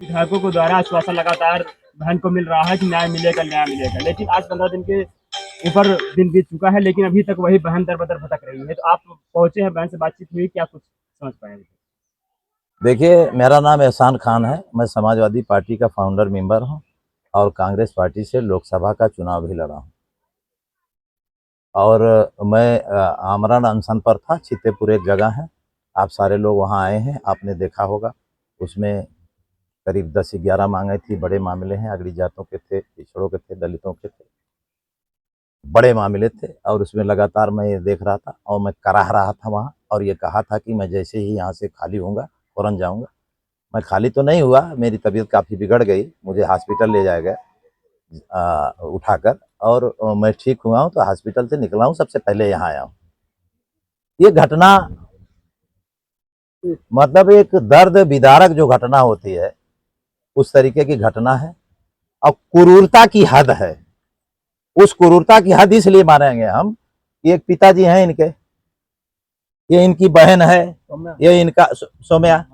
विधायकों को द्वारा आश्वासन लगातार बहन को मिल रहा है कि न्याय मिलेगा, लेकिन आज 15 दिन के ऊपर दिन बीत चुका है, लेकिन अभी तक वही बहन दर बदर भटक रही है। तो आप पहुंचे हैं, बहन से बातचीत हुई, क्या कुछ समझ पाए? देखिए, मेरा नाम एहसान खान है। मैं समाजवादी पार्टी का फाउंडर मेंबर हूं और कांग्रेस पार्टी से लोकसभा का चुनाव भी लड़ा हूं। और मैं आमरण अनशन पर था। चित्तेपुर एक जगह है, आप सारे लोग वहां आए हैं, आपने देखा होगा। उसमें करीब 10-11 मांगे थी। बड़े मामले हैं, अगड़ी जातों के थे, पिछड़ों के थे, दलितों के थे, बड़े मामले थे। और उसमें लगातार मैं ये देख रहा था और मैं कराह रहा था वहाँ, और ये कहा था कि मैं जैसे ही यहाँ से खाली होऊंगा फौरन जाऊँगा। मैं खाली तो नहीं हुआ, मेरी तबीयत काफ़ी बिगड़ गई, मुझे हॉस्पिटल ले जाया गया उठाकर, और मैं ठीक हुआ हूँ तो हॉस्पिटल से निकला हूँ, सबसे पहले यहाँ आया हूँ। ये घटना मतलब एक दर्द विदारक जो घटना होती है, उस तरीके की घटना है। और क्रूरता की हद है। उस क्रूरता की हद इसलिए मानेंगे हम, एक पिताजी हैं इनके, ये इनकी बहन है, ये इनका सोम्या,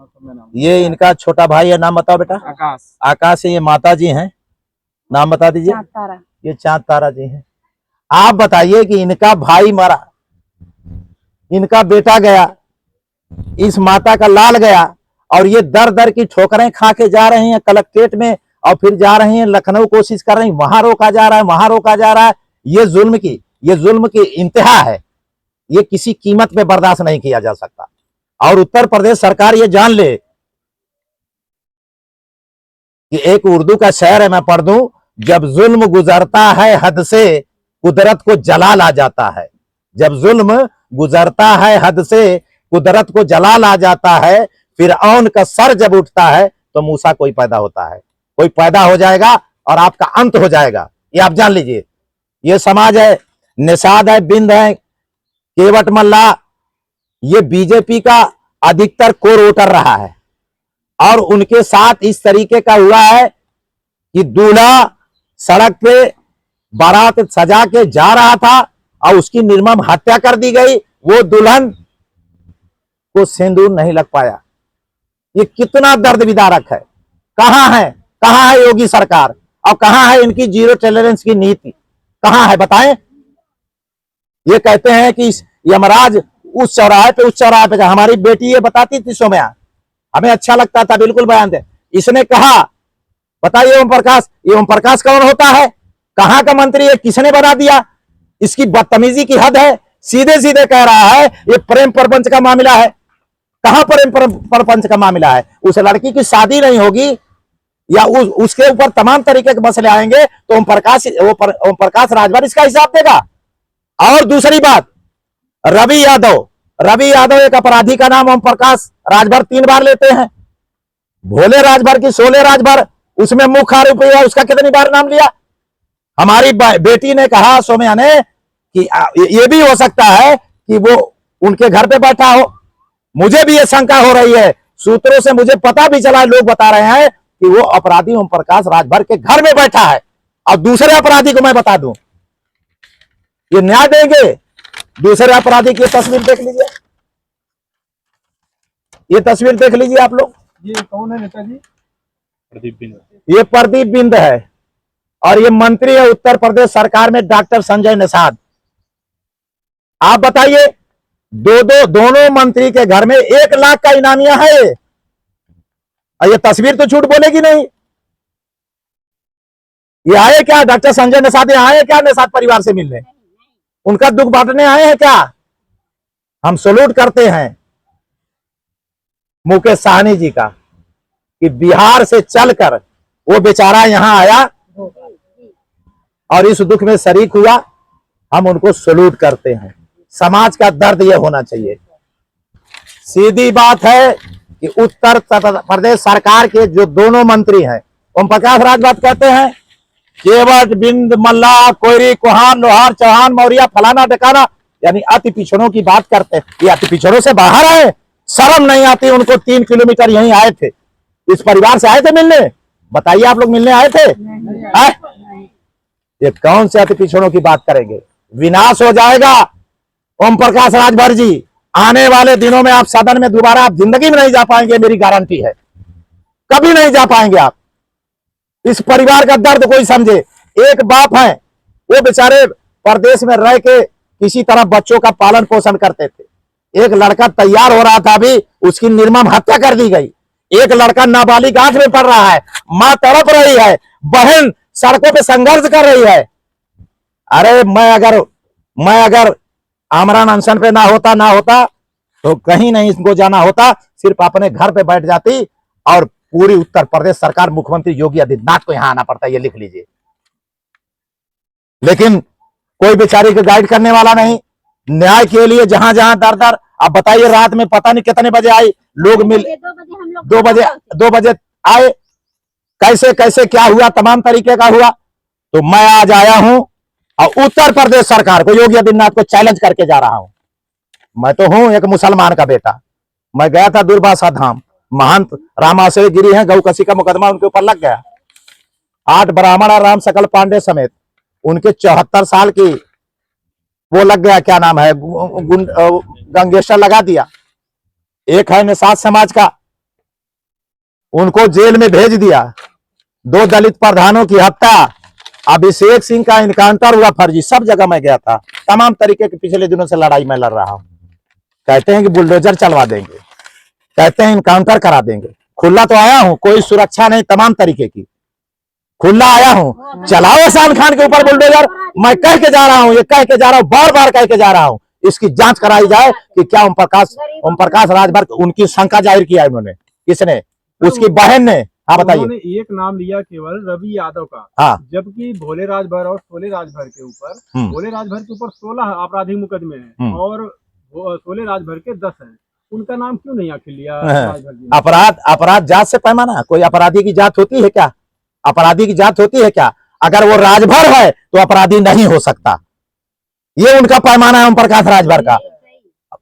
ये इनका छोटा भाई है। नाम बताओ बेटा। आकाश। आकाश है। ये माता जी हैं, नाम बता दीजिए। ये चांद तारा जी हैं। आप बताइए कि इनका भाई मरा, इनका बेटा गया, इस माता का लाल गया, और ये दर दर की ठोकरें खा के जा रहे हैं कलेक्ट्रेट में, और फिर जा रहे हैं लखनऊ, कोशिश कर रहे हैं, वहां रोका जा रहा है, वहां रोका जा रहा है। ये जुल्म की इंतहा है। ये किसी कीमत पे बर्दाश्त नहीं किया जा सकता। और उत्तर प्रदेश सरकार ये जान ले कि एक उर्दू का शेर है, मैं पढ़ दूं। जब जुल्म गुजरता है हद से, कुदरत को जलाल आ जाता है। जब जुल्म गुजरता है हद से, कुदरत को जलाल आ जाता है। फिरऔन का सर जब उठता है तो मूसा कोई पैदा होता है। कोई पैदा हो जाएगा और आपका अंत हो जाएगा, ये आप जान लीजिए। ये समाज है, निषाद है, बिंद है, केवट मल्ला, ये बीजेपी का अधिकतर कोर वोटर रहा है। और उनके साथ इस तरीके का हुआ है कि दूल्हा सड़क पे बारात सजा के जा रहा था और उसकी निर्मम हत्या कर दी गई। वो दुल्हन को सिंदूर नहीं लग पाया। ये कितना दर्द विदारक है। कहां है योगी सरकार, और कहां है इनकी जीरो टॉलरेंस की नीति? कहां है बताएं। ये कहते हैं कि यमराज उस चौराहे पे हमारी बेटी ये बताती थी सोम्या, हमें अच्छा लगता था, बिल्कुल बयान दे। इसने कहा, बताइए ओम प्रकाश, ये ओम प्रकाश कौन होता है? कहां का मंत्री है? किसने बना दिया? इसकी बदतमीजी की हद है। सीधे सीधे कह रहा है ये प्रेम प्रपंच का मामला है। कहां प्रेम प्रपंच का मामला है? उस लड़की की शादी नहीं होगी या उसके ऊपर तमाम तरीके के मसले आएंगे तो ओम प्रकाश राजभर इसका हिसाब देगा। और दूसरी बात, रवि यादव एक अपराधी का नाम ओम प्रकाश राजभर 3 बार लेते हैं। भोले राजभर की शोले राजभर, उसमें मुख्य आरोपी है, उसका कितनी बार नाम लिया? हमारी बेटी ने कहा, सोम्या ने, कि ये भी हो सकता है कि वो उनके घर पे बैठा हो। मुझे भी ये शंका हो रही है, सूत्रों से मुझे पता भी चला, लोग बता रहे हैं कि वो अपराधी ओम प्रकाश राजभर के घर में बैठा है। और दूसरे अपराधी को मैं बता दूं, ये न्याय देंगे? दूसरे अपराधी की तस्वीर देख लीजिए, ये तस्वीर देख लीजिए आप लोग। ये कौन है नेताजी? प्रदीप बिंद। ये प्रदीप बिंद है, और ये मंत्री है उत्तर प्रदेश सरकार में, डॉक्टर संजय निषाद। आप बताइए, दोनों मंत्री के घर में 1 लाख का इनामिया है। और ये तस्वीर तो झूठ बोलेगी नहीं। ये आए क्या डॉक्टर संजय निषाद आए क्या निषाद परिवार से मिलने? उनका दुख बांटने आए हैं क्या? हम सैल्यूट करते हैं मुकेश साहनी जी का कि बिहार से चलकर वो बेचारा यहां आया और इस दुख में शरीक हुआ। हम उनको सैल्यूट करते हैं। समाज का दर्द ये होना चाहिए। सीधी बात है कि उत्तर प्रदेश सरकार के जो दोनों मंत्री हैं, ओम प्रकाश राजभर कहते हैं केवट, बिंद, मल्ला, कोयरी, कोहान, लोहार, चौहान, मौर्य, फलाना ढकाना, यानी अति पिछड़ों की बात करते हैं। ये अति पिछड़ों से बाहर आए, शर्म नहीं आती उनको? 3 किलोमीटर यहीं आए थे, इस परिवार से आए थे मिलने। बताइए, आप लोग मिलने आए थे? ये कौन से अति पिछड़ों की बात करेंगे? विनाश हो जाएगा ओम प्रकाश राजभर जी। आने वाले दिनों में आप सदन में दोबारा आप जिंदगी में नहीं जा पाएंगे, मेरी गारंटी है। कभी नहीं जा पाएंगे आप। इस परिवार का दर्द कोई समझे। एक बाप है, वो बेचारे परदेश में रह के किसी तरह बच्चों का पालन पोषण करते थे। एक लड़का तैयार हो रहा था, अभी उसकी निर्मम हत्या कर दी गई। एक लड़का नाबालिग 8 में पढ़ रहा है, मां तड़प रही है, बहन सड़कों पे संघर्ष कर रही है। अरे मैं अगर आमरण अनशन पे ना होता तो कहीं नहीं इनको जाना होता, सिर्फ अपने घर पे बैठ जाती और पूरी उत्तर प्रदेश सरकार, मुख्यमंत्री योगी आदित्यनाथ को यहां आना पड़ता, ये लिख लीजिए। लेकिन कोई बेचारी को गाइड करने वाला नहीं। न्याय के लिए जहां जहां दर अब बताइए, रात में पता नहीं कितने बजे आई, लोग मिल 2 बजे आए, कैसे कैसे क्या हुआ, तमाम तरीके का हुआ। तो मैं आज आया हूं और उत्तर प्रदेश सरकार को, योगी आदित्यनाथ को चैलेंज करके जा रहा हूं। मैं तो हूं एक मुसलमान का बेटा। मैं गया था दुर्वासा धाम, महंत रामाशय गिरी हैं, गौकसी का मुकदमा उनके ऊपर लग गया। 8 ब्राह्मण और राम सकल पांडे समेत उनके 74 साल की वो लग गया, क्या नाम है, गंगेशर लगा दिया। एक है निषाद समाज का, उनको जेल में भेज दिया। 2 दलित प्रधानों की हत्या, अभिषेक सिंह का इनकाउंटर हुआ फर्जी। सब जगह मैं गया था, तमाम तरीके की पिछले दिनों से लड़ाई में लड़ रहा हूं। कहते हैं कि बुलडोजर चलवा देंगे, कहते हैं इनकाउंटर करा देंगे। खुला तो आया हूं, कोई सुरक्षा नहीं, तमाम तरीके की खुला आया हूं। चलाओ एहसान खान के ऊपर बुलडोजर, मैं कह के जा रहा हूं, ये कह के जा रहा हूं, बार बार कह के जा रहा हूं। इसकी जांच कराई जाए कि क्या ओम प्रकाश राजभर, उनकी शंका जाहिर किया उन्होंने, किसने, उसकी बहन ने। हाँ बताइए। उन्होंने एक नाम लिया केवल रवि यादव का, हाँ, जबकि भोले राजभर और शोले राजभर के ऊपर, भोले राजभर के ऊपर 16 आपराधिक मुकदमे हैं और शोले राजभर के 10 हैं। उनका नाम क्यों नहीं आखिर लिया राजभर जी ने? अपराध जात से पैमाना, कोई अपराधी की जात होती है क्या? अपराधी की जात होती है क्या? अगर वो राजभर है तो अपराधी नहीं हो सकता। ये उनका पैमाना है ओम प्रकाश राजभर का,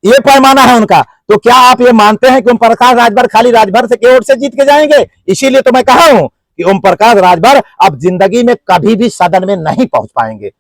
ये पैमाना है उनका। तो क्या आप ये मानते हैं कि ओम प्रकाश राजभर खाली राजभर से के वोट से जीत के जाएंगे? इसीलिए तो मैं कहा हूं कि ओम प्रकाश राजभर अब जिंदगी में कभी भी सदन में नहीं पहुंच पाएंगे।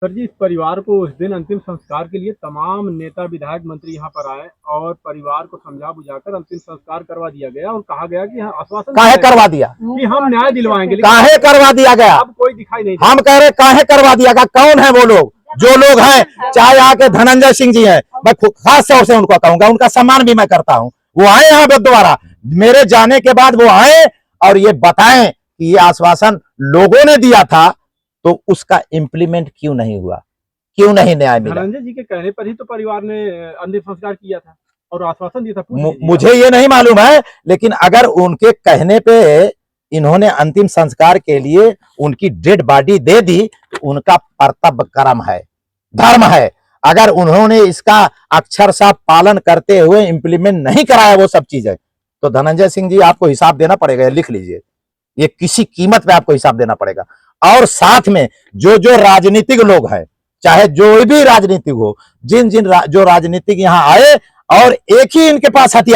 सर जी, इस परिवार को उस दिन अंतिम संस्कार के लिए तमाम नेता, विधायक, मंत्री यहाँ पर आए और परिवार को समझा बुझाकर अंतिम संस्कार करवा दिया गया और कहा गया कि आश्वासन काहे करवा दिया, कि हम न्याय दिलवाएंगे। काहे करवा दिया गया? अब कोई दिखाई नहीं। हम कह रहे काहे करवा दिया गया? कौन है वो लोग? जो लोग हैं, चाहे आके धनंजय सिंह जी हैं, मैं खास तौर से उनको कहूंगा, उनका सम्मान भी मैं करता हूं। वो आए यहाँ पे दोबारा, मेरे जाने के बाद वो आए और ये बताएं कि ये आश्वासन लोगों ने दिया था तो उसका इंप्लीमेंट क्यों नहीं हुआ, क्यों नहीं न्याय मिला? धनंजय जी के कहने पर ही तो परिवार ने अंतिम संस्कार किया था और आश्वासन दिया था। मुझे ये नहीं मालूम है, लेकिन अगर उनके कहने पे इन्होंने अंतिम संस्कार के लिए उनकी डेड बॉडी दे दी तो उनका कर्तव्य कर्म है, धर्म है। अगर उन्होंने इसका अक्षरशः पालन करते हुए इंप्लीमेंट नहीं कराया वो सब चीजें, तो धनंजय सिंह जी आपको हिसाब देना पड़ेगा, लिख लीजिए, ये किसी कीमत पे आपको हिसाब देना पड़ेगा। और साथ में जो जो राजनीतिक लोग हैं, चाहे जो भी राजनीतिक हो, जो राजनीतिक यहाँ आए और एक ही इनके पास हथियार